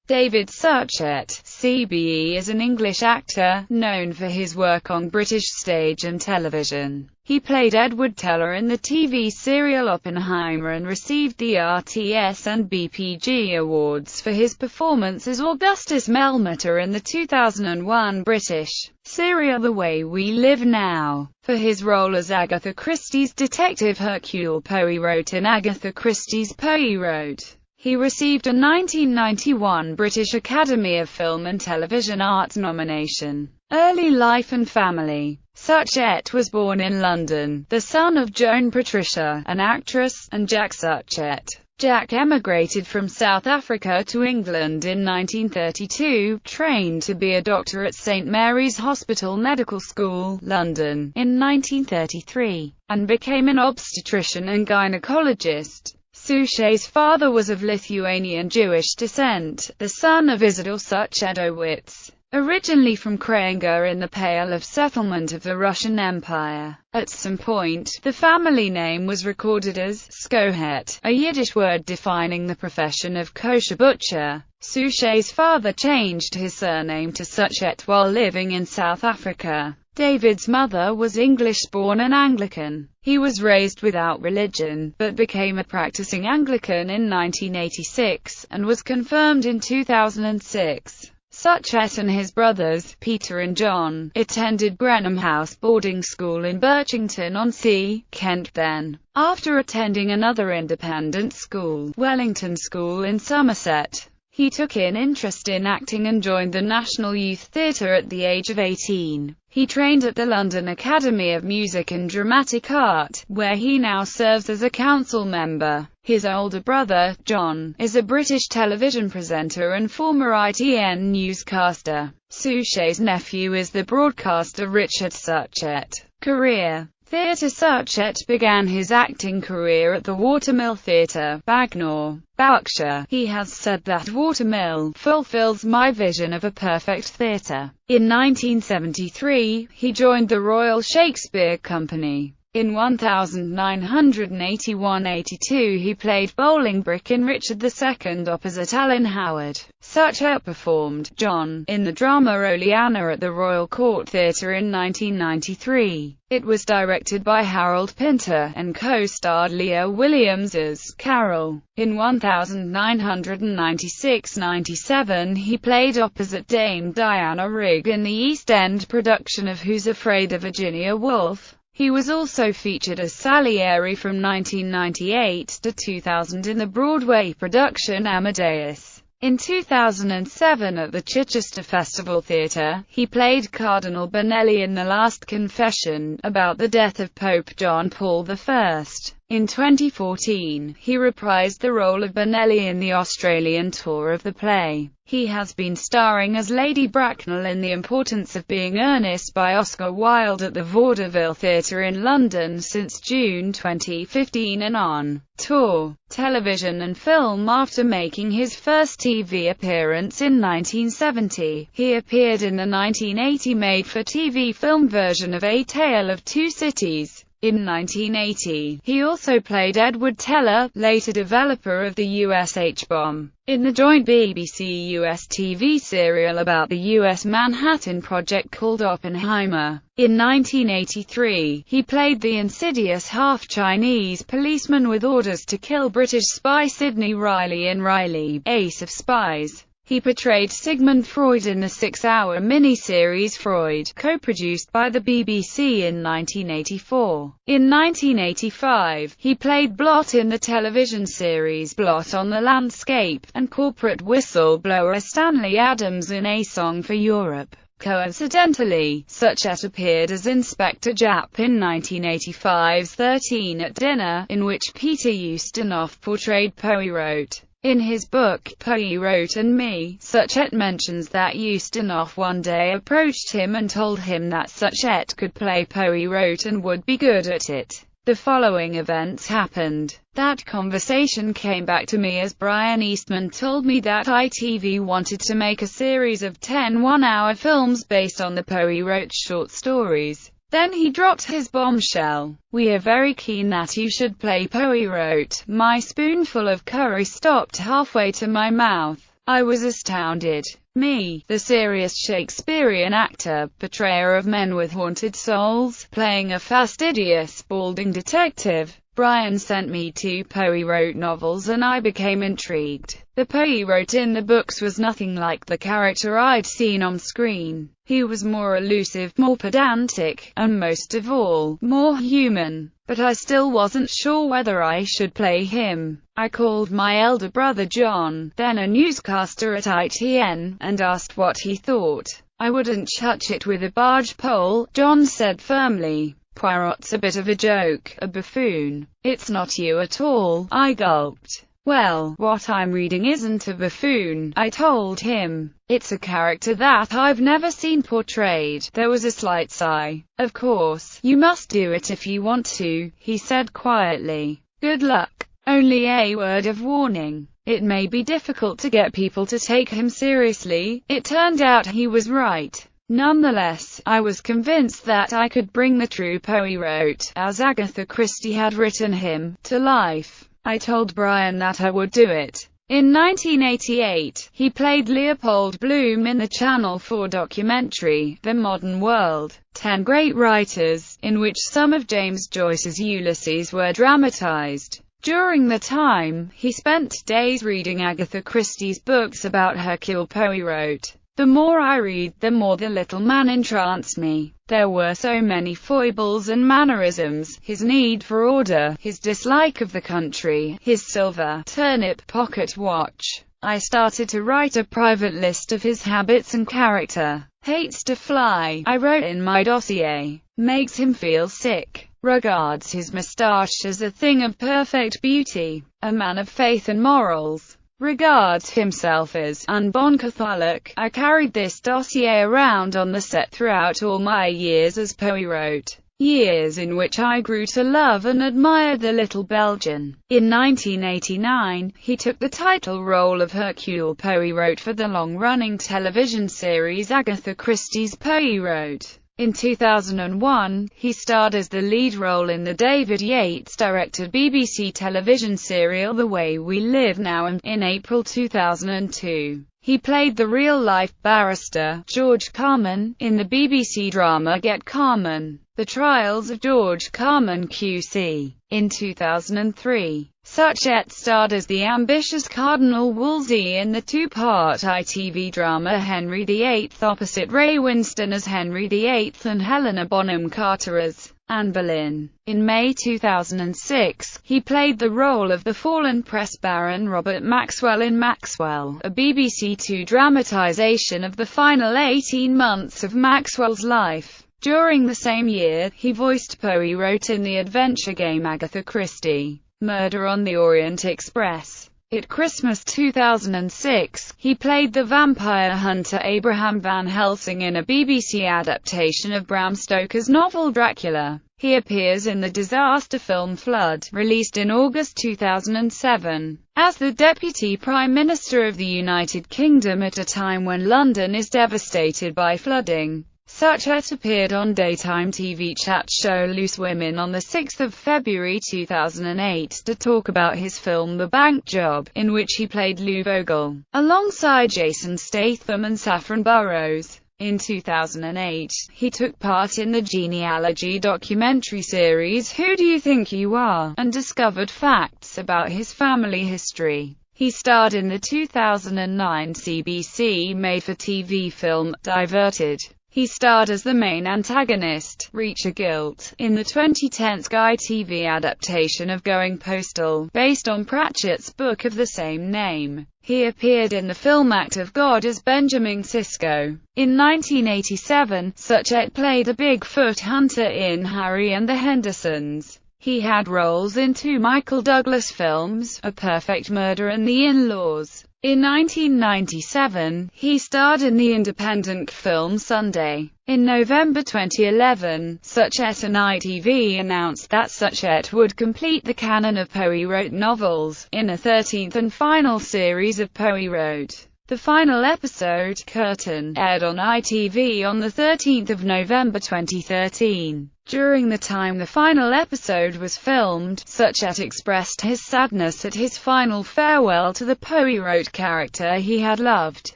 David Suchet, CBE, is an English actor, known for his work on British stage and television. He played Edward Teller in the TV serial Oppenheimer and received the RTS and BPG awards for his performance as Augustus Melmotte in the 2001 British serial The Way We Live Now. For his role as Agatha Christie's detective Hercule Poirot in Agatha Christie's Poirot, he received a 1991 British Academy of Film and Television Arts nomination. Early life and family. Suchet was born in London, the son of Joan Patricia, an actress, and Jack Suchet. Jack emigrated from South Africa to England in 1932, trained to be a doctor at St Mary's Hospital Medical School, London, in 1933, and became an obstetrician and gynecologist. Suchet's father was of Lithuanian Jewish descent, the son of Isidor Suchetowicz, originally from Kranga in the Pale of Settlement of the Russian Empire. At some point, the family name was recorded as Suchet, a Yiddish word defining the profession of kosher butcher. Suchet's father changed his surname to Suchet while living in South Africa. David's mother was English-born and Anglican. He was raised without religion, but became a practicing Anglican in 1986, and was confirmed in 2006. Suchet and his brothers, Peter and John, attended Brenham House boarding school in Birchington-on-Sea, Kent then. After attending another independent school, Wellington School in Somerset, he took an interest in acting and joined the National Youth Theatre at the age of 18. He trained at the London Academy of Music and Dramatic Art, where he now serves as a council member. His older brother, John, is a British television presenter and former ITN newscaster. Suchet's nephew is the broadcaster Richard Suchet. Career. Theatre. Suchet began his acting career at the Watermill Theatre, Bagnor, Berkshire. He has said that Watermill fulfills my vision of a perfect theatre. In 1973, he joined the Royal Shakespeare Company. In 1981–82 he played Bolingbroke in Richard II opposite Alan Howard. Suchet performed John in the drama Oleana at the Royal Court Theatre in 1993. It was directed by Harold Pinter, and co-starred Leah Williams as Carol. In 1996–97 he played opposite Dame Diana Rigg in the East End production of Who's Afraid of Virginia Woolf. He was also featured as Salieri from 1998 to 2000 in the Broadway production Amadeus. In 2007 at the Chichester Festival Theatre, he played Cardinal Bonelli in The Last Confession, about the death of Pope John Paul I. In 2014, he reprised the role of Bonelli in the Australian tour of the play. He has been starring as Lady Bracknell in The Importance of Being Earnest by Oscar Wilde at the Vaudeville Theatre in London since June 2015 and on tour, television and film. After making his first TV appearance in 1970, he appeared in the 1980 made-for-TV film version of A Tale of Two Cities. In 1980, he also played Edward Teller, later developer of the US H-bomb, in the joint BBC-US TV serial about the US Manhattan Project called Oppenheimer. In 1983, he played the insidious half-Chinese policeman with orders to kill British spy Sidney Riley in Riley, Ace of Spies. He portrayed Sigmund Freud in the 6-hour miniseries Freud, co-produced by the BBC in 1984. In 1985, he played Blot in the television series Blot on the Landscape, and corporate whistleblower Stanley Adams in A Song for Europe. Coincidentally, Suchet appeared as Inspector Japp in 1985's 13 at Dinner, in which Peter Ustinov portrayed Poirot. In his book, Poirot and Me, Suchet mentions that Ustinov one day approached him and told him that Suchet could play Poirot and would be good at it. The following events happened. That conversation came back to me as Brian Eastman told me that ITV wanted to make a series of 10 one-hour films based on the Poirot short stories. Then he dropped his bombshell. "We are very keen that you should play Poirot." My spoonful of curry stopped halfway to my mouth. I was astounded. Me, the serious Shakespearean actor, portrayer of men with haunted souls, playing a fastidious, balding detective. Brian sent me 2 Poe wrote novels and I became intrigued. The Poe wrote in the books was nothing like the character I'd seen on screen. He was more elusive, more pedantic, and most of all, more human. But I still wasn't sure whether I should play him. I called my elder brother John, then a newscaster at ITN, and asked what he thought. I wouldn't touch it with a barge pole, John said firmly. Poirot's a bit of a joke, a buffoon. It's not you at all, I gulped. Well, what I'm reading isn't a buffoon, I told him. It's a character that I've never seen portrayed. There was a slight sigh. Of course, you must do it if you want to, he said quietly. Good luck. Only a word of warning. It may be difficult to get people to take him seriously. It turned out he was right. Nonetheless, I was convinced that I could bring the true Poe wrote, as Agatha Christie had written him, to life. I told Brian that I would do it. In 1988, he played Leopold Bloom in the Channel 4 documentary, The Modern World, 10 Great Writers, in which some of James Joyce's Ulysses were dramatized. During the time, he spent days reading Agatha Christie's books about Hercule Poirot. The more I read, the more the little man entranced me. There were so many foibles and mannerisms, his need for order, his dislike of the country, his silver turnip pocket watch. I started to write a private list of his habits and character. Hates to fly, I wrote in my dossier. Makes him feel sick. Regards his moustache as a thing of perfect beauty. A man of faith and morals. Regards himself as un bon Catholic. I carried this dossier around on the set throughout all my years as Poirot. Years in which I grew to love and admire the little Belgian. In 1989, he took the title role of Hercule Poirot for the long-running television series Agatha Christie's Poirot. In 2001, he starred as the lead role in the David Yates-directed BBC television serial The Way We Live Now, and in April 2002, he played the real-life barrister, George Carman, in the BBC drama Get Carman, The Trials of George Carman QC. In 2003, Suchet starred as the ambitious Cardinal Wolsey in the 2-part ITV drama Henry VIII, opposite Ray Winstone as Henry VIII and Helena Bonham Carter as Anne Boleyn. In May 2006, he played the role of the fallen press baron Robert Maxwell in Maxwell, a BBC 2 dramatization of the final 18 months of Maxwell's life. During the same year, he voiced Poirot in the adventure game Agatha Christie, Murder on the Orient Express. At Christmas 2006, he played the vampire hunter Abraham Van Helsing in a BBC adaptation of Bram Stoker's novel Dracula. He appears in the disaster film Flood, released in August 2007, as the Deputy Prime Minister of the United Kingdom at a time when London is devastated by flooding. Suchet appeared on daytime TV chat show Loose Women on 6 February 2008 to talk about his film The Bank Job, in which he played Lou Vogel, alongside Jason Statham and Saffron Burrows. In 2008, he took part in the genealogy documentary series Who Do You Think You Are?, and discovered facts about his family history. He starred in the 2009 CBC made-for-TV film, Diverted. He starred as the main antagonist, Reacher Guilt, in the 2010 Sky TV adaptation of Going Postal, based on Pratchett's book of the same name. He appeared in the film Act of God as Benjamin Sisko. In 1987, Suchet played a Bigfoot hunter in Harry and the Hendersons. He had roles in 2 Michael Douglas films, A Perfect Murder and The In-Laws. In 1997, he starred in the independent film Sunday. In November 2011, Suchet and ITV announced that Suchet would complete the canon of Poirot novels, in a 13th and final series of Poirot. The final episode, Curtain, aired on ITV on 13 November 2013. During the time the final episode was filmed, Suchet expressed his sadness at his final farewell to the Poirot character he had loved.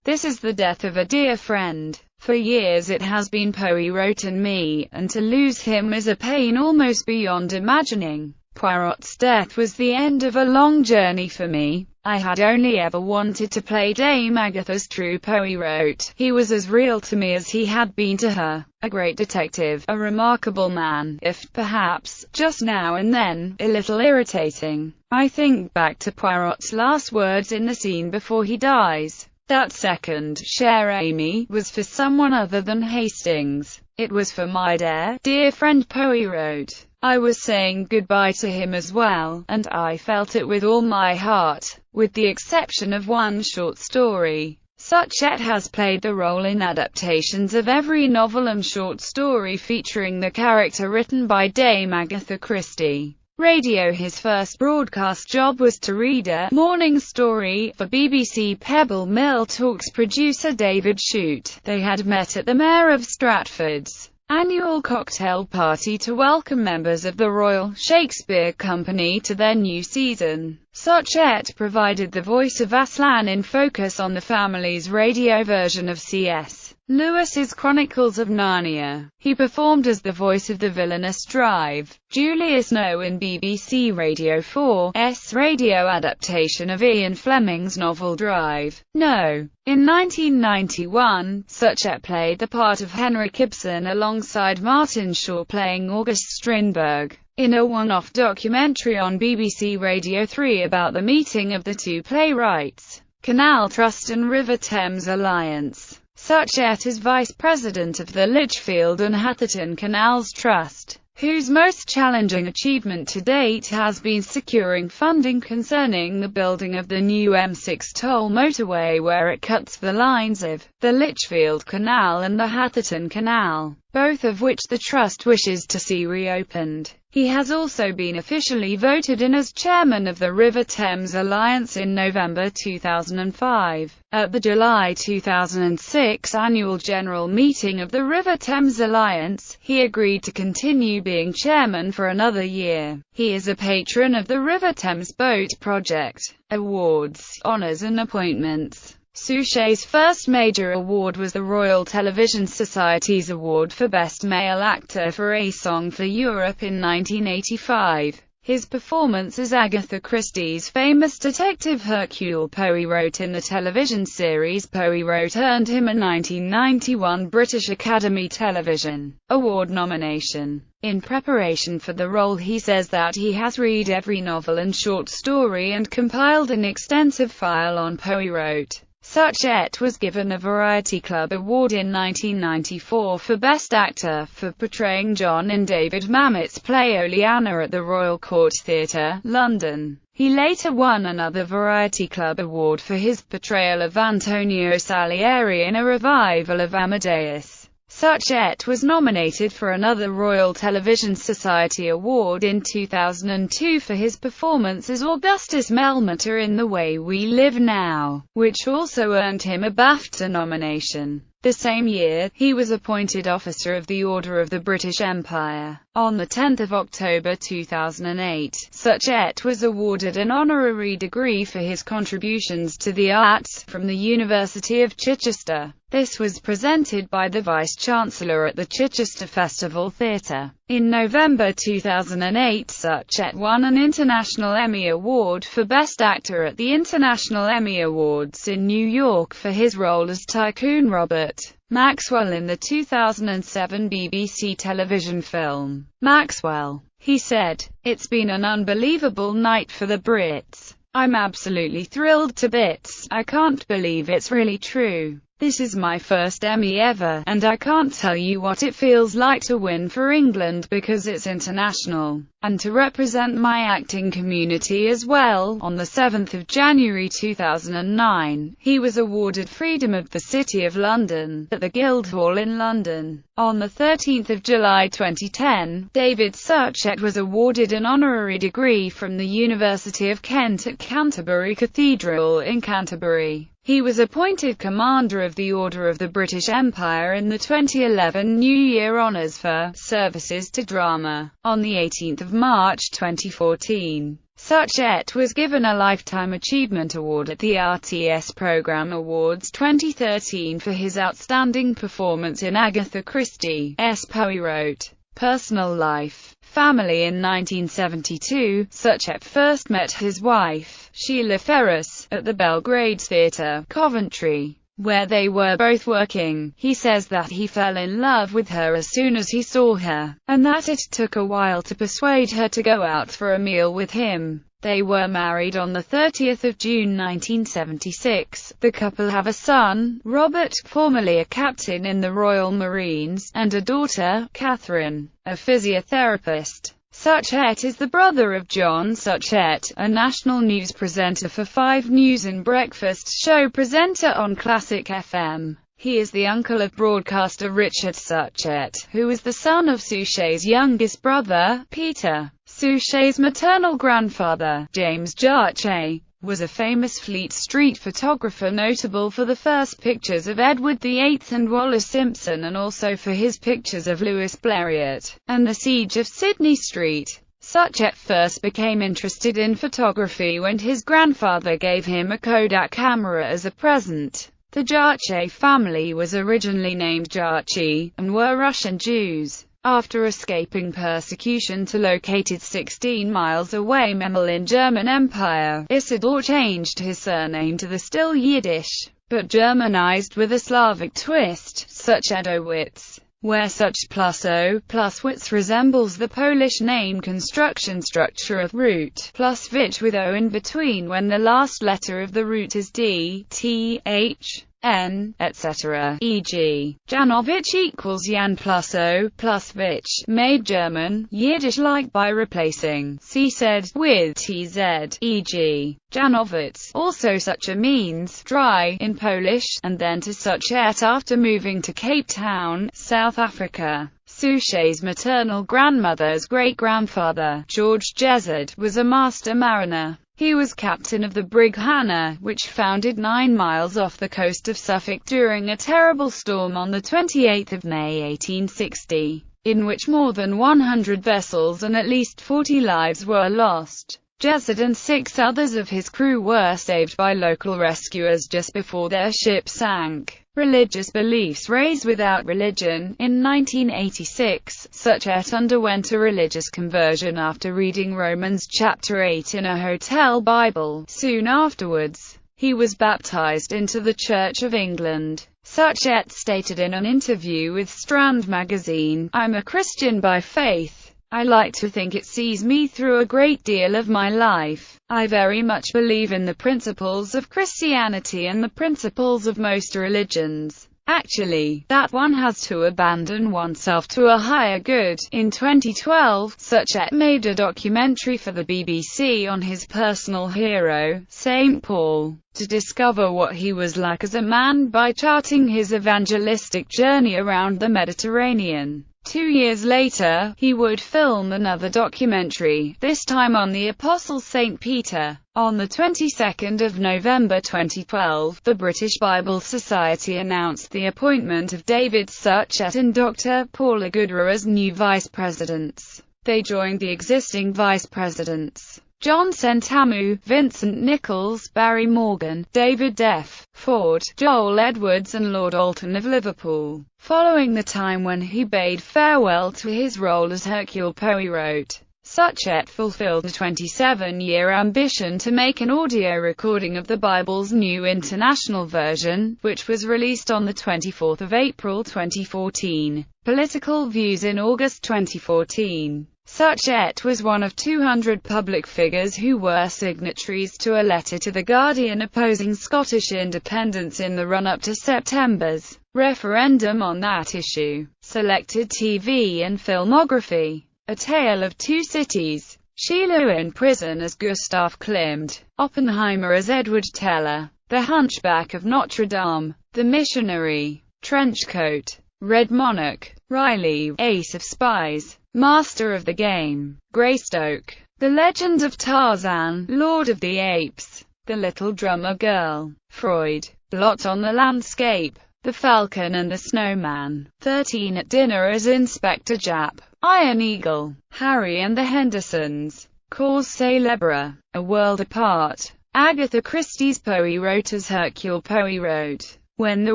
"This is the death of a dear friend. For years it has been Poirot and me, and to lose him is a pain almost beyond imagining. Poirot's death was the end of a long journey for me. I had only ever wanted to play Dame Agatha's true Poirot. He was as real to me as he had been to her. A great detective, a remarkable man, if, perhaps, just now and then, a little irritating. I think back to Poirot's last words in the scene before he dies. That second, cher Amy, was for someone other than Hastings. It was for my dear friend Poirot. I was saying goodbye to him as well, and I felt it with all my heart, with the exception of one short story. Suchet has played the role in adaptations of every novel and short story featuring the character written by Dame Agatha Christie. Radio. His first broadcast job was to read a morning story for BBC Pebble Mill Talks producer David Shute. They had met at the Mayor of Stratford's annual cocktail party to welcome members of the Royal Shakespeare Company to their new season. Suchet provided the voice of Aslan in Focus on the family's radio version of C.S. Lewis's Chronicles of Narnia. He performed as the voice of the villainous Drive, Julius No in BBC Radio 4's radio adaptation of Ian Fleming's novel Drive, No. In 1991, Suchet played the part of Henrik Ibsen alongside Martin Shaw playing August Strindberg, in a one-off documentary on BBC Radio 3 about the meeting of the two playwrights. Canal Trust and River Thames Alliance. Suchet is vice president of the Lichfield and Hatherton Canals Trust, whose most challenging achievement to date has been securing funding concerning the building of the new M6 toll motorway where it cuts the lines of the Lichfield Canal and the Hatherton Canal, both of which the Trust wishes to see reopened. He has also been officially voted in as chairman of the River Thames Alliance in November 2005. At the July 2006 annual general meeting of the River Thames Alliance, he agreed to continue being chairman for another year. He is a patron of the River Thames Boat Project. Awards, honours and appointments. Suchet's first major award was the Royal Television Society's Award for Best Male Actor for A Song for Europe in 1985. His performance as Agatha Christie's famous detective Hercule Poirot in the television series Poirot earned him a 1991 British Academy Television Award nomination. In preparation for the role he says that he has read every novel and short story and compiled an extensive file on Poirot. Suchet was given a Variety Club Award in 1994 for Best Actor for portraying John in David Mamet's play Oleana at the Royal Court Theatre, London. He later won another Variety Club Award for his portrayal of Antonio Salieri in a revival of Amadeus. Suchet was nominated for another Royal Television Society Award in 2002 for his performance as Augustus Melmotte in The Way We Live Now, which also earned him a BAFTA nomination. The same year, he was appointed Officer of the Order of the British Empire. On 10 October 2008, Suchet was awarded an honorary degree for his contributions to the arts from the University of Chichester. This was presented by the Vice-Chancellor at the Chichester Festival Theatre. In November 2008, Suchet won an International Emmy Award for Best Actor at the International Emmy Awards in New York for his role as Tycoon Robert Maxwell in the 2007 BBC television film, Maxwell. He said, "It's been an unbelievable night for the Brits. I'm absolutely thrilled to bits. I can't believe it's really true. This is my first Emmy ever, and I can't tell you what it feels like to win for England because it's international, and to represent my acting community as well." On the 7th of January 2009, he was awarded Freedom of the City of London at the Guildhall in London. On the 13th of July 2010, David Suchet was awarded an honorary degree from the University of Kent at Canterbury Cathedral in Canterbury. He was appointed Commander of the Order of the British Empire in the 2011 New Year Honours for services to drama. On 18 March 2014, Suchet was given a Lifetime Achievement Award at the RTS Programme Awards 2013 for his outstanding performance in Agatha Christie's Poirot. Personal life. Family. In 1972, Suchet first met his wife, Sheila Ferris, at the Belgrade Theatre, Coventry, where they were both working. He says that he fell in love with her as soon as he saw her, and that it took a while to persuade her to go out for a meal with him. They were married on 30 June 1976. The couple have a son, Robert, formerly a captain in the Royal Marines, and a daughter, Catherine, a physiotherapist. Suchet is the brother of John Suchet, a national news presenter for 5 News and breakfast show presenter on Classic FM. He is the uncle of broadcaster Richard Suchet, who is the son of Suchet's youngest brother, Peter. Suchet's maternal grandfather, James Suchet, was a famous Fleet Street photographer notable for the first pictures of Edward VIII and Wallis Simpson, and also for his pictures of Louis Blériot and the Siege of Sydney Street. Suchet first became interested in photography when his grandfather gave him a Kodak camera as a present. The Suchet family was originally named Suchet, and were Russian Jews. After escaping persecution to located 16 miles away Memel in German Empire, Isidore changed his surname to the still Yiddish, but Germanized with a Slavic twist, Suchetowitz, where Such plus O plus Witz resembles the Polish name construction structure of root, plus Vich with O in between when the last letter of the root is D, T, H, N, etc. e.g., Janowicz equals Jan plus O plus Vich, made German, Yiddish-like by replacing C said with TZ, e.g., Janowicz. Also Suchet means dry in Polish, and then to Suchet after moving to Cape Town, South Africa. Suchet's maternal grandmother's great-grandfather, George Jezzard, was a master mariner. He was captain of the brig Hannah, which foundered 9 miles off the coast of Suffolk during a terrible storm on 28 May 1860, in which more than 100 vessels and at least 40 lives were lost. Jezzard and 6 others of his crew were saved by local rescuers just before their ship sank. Religious beliefs. Raised without religion. In 1986, Suchet underwent a religious conversion after reading Romans chapter 8 in a hotel Bible. Soon afterwards, he was baptized into the Church of England. Suchet stated in an interview with Strand magazine, "I'm a Christian by faith. I like to think it sees me through a great deal of my life. I very much believe in the principles of Christianity and the principles of most religions. Actually, that one has to abandon oneself to a higher good." In 2012, Suchet made a documentary for the BBC on his personal hero, St. Paul, to discover what he was like as a man by charting his evangelistic journey around the Mediterranean. 2 years later, he would film another documentary, this time on the Apostle St. Peter. On the 22nd of November 2012, the British Bible Society announced the appointment of David Suchet and Dr. Paula Goodrow as new vice presidents. They joined the existing vice presidents, John Sentamu, Vincent Nichols, Barry Morgan, David Deff, Ford, Joel Edwards and Lord Alton of Liverpool. Following the time when he bade farewell to his role as Hercule Poirot, Suchet fulfilled a 27-year ambition to make an audio recording of the Bible's new international version, which was released on 24 April 2014. Political views. In August 2014, Suchet was one of 200 public figures who were signatories to a letter to The Guardian opposing Scottish independence in the run-up to September's referendum on that issue. Selected TV and filmography: A Tale of Two Cities, Sheila in prison as Gustav Klimt, Oppenheimer as Edward Teller, The Hunchback of Notre Dame, The Missionary, Trenchcoat, Red Monarch, Riley, Ace of Spies, Master of the Game, Greystoke, The Legend of Tarzan, Lord of the Apes, The Little Drummer Girl, Freud, Blot on the Landscape, The Falcon and the Snowman, 13 at Dinner as Inspector Japp, Iron Eagle, Harry and the Hendersons, Cause Célèbre, A World Apart, Agatha Christie's Poirot as Hercule Poirot, When the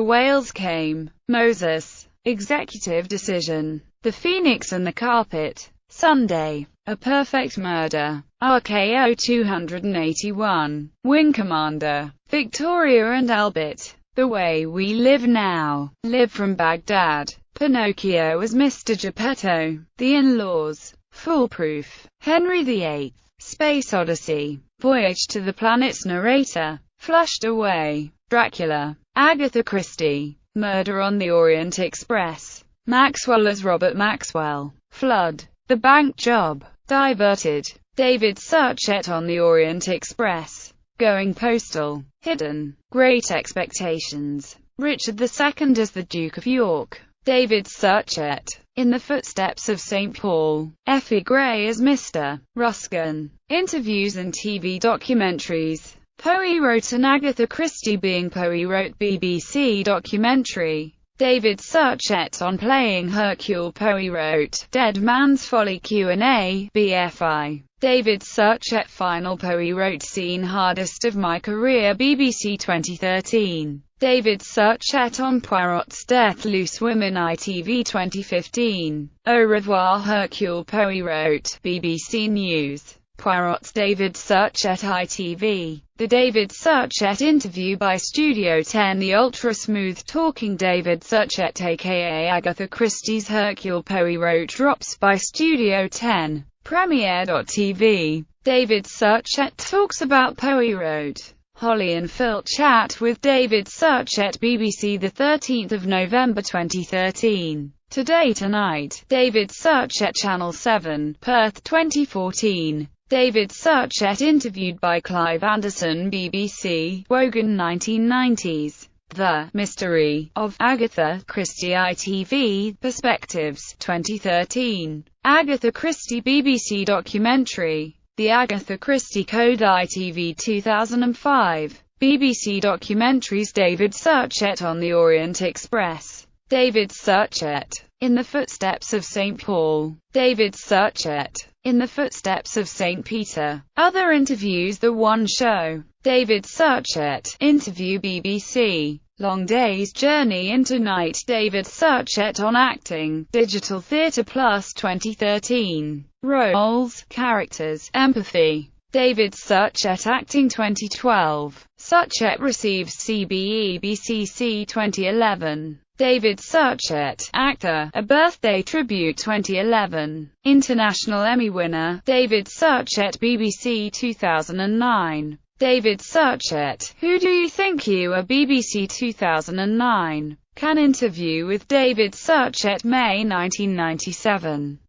Whales Came, Moses, Executive Decision, The Phoenix and the Carpet, Sunday, A Perfect Murder, RKO 281, Wing Commander, Victoria and Albert, The Way We Live Now, Live from Baghdad, Pinocchio as Mr. Geppetto, The In-Laws, Foolproof, Henry VIII, Space Odyssey, Voyage to the Planet's Narrator, Flushed Away, Dracula, Agatha Christie, Murder on the Orient Express, Maxwell as Robert Maxwell, Flood, The Bank Job, Diverted, David Suchet on the Orient Express, Going Postal, Hidden, Great Expectations, Richard II as the Duke of York, David Suchet, In the Footsteps of St. Paul, Effie Gray as Mr. Ruskin, Interviews and TV Documentaries, Poirot and Agatha Christie being Poirot, BBC documentary, David Suchet on playing Hercule Poirot, Dead Man's Folly Q&A, BFI, David Suchet final Poirot scene Hardest of My Career, BBC 2013, David Suchet on Poirot's Death, Loose Women, ITV 2015, Au revoir Hercule Poirot, BBC News, Poirot's David Suchet, ITV, The David Suchet Interview by Studio 10, The ultra-smooth talking David Suchet aka Agatha Christie's Hercule Poirot drops by Studio 10, Premiere.tv, David Suchet talks about Poirot, Holly and Phil chat with David Suchet, BBC 13 November 2013, Today Tonight, David Suchet, Channel 7, Perth 2014, David Suchet interviewed by Clive Anderson, BBC, Wogan 1990s, The Mystery of Agatha Christie, ITV, Perspectives 2013, Agatha Christie BBC documentary, The Agatha Christie Code, ITV 2005, BBC documentaries David Suchet on the Orient Express, David Suchet, In the Footsteps of St. Paul, David Suchet, In the Footsteps of St. Peter, Other Interviews, The One Show, David Suchet, Interview BBC, Long Day's Journey into Night, David Suchet on Acting, Digital Theatre Plus 2013, Roles, Characters, Empathy, David Suchet Acting 2012, Suchet receives CBE BCC 2011, David Suchet, Actor, A Birthday Tribute 2011, International Emmy winner, David Suchet BBC 2009, David Suchet, Who Do You Think You Are, BBC 2009, Can Interview with David Suchet, May 1997.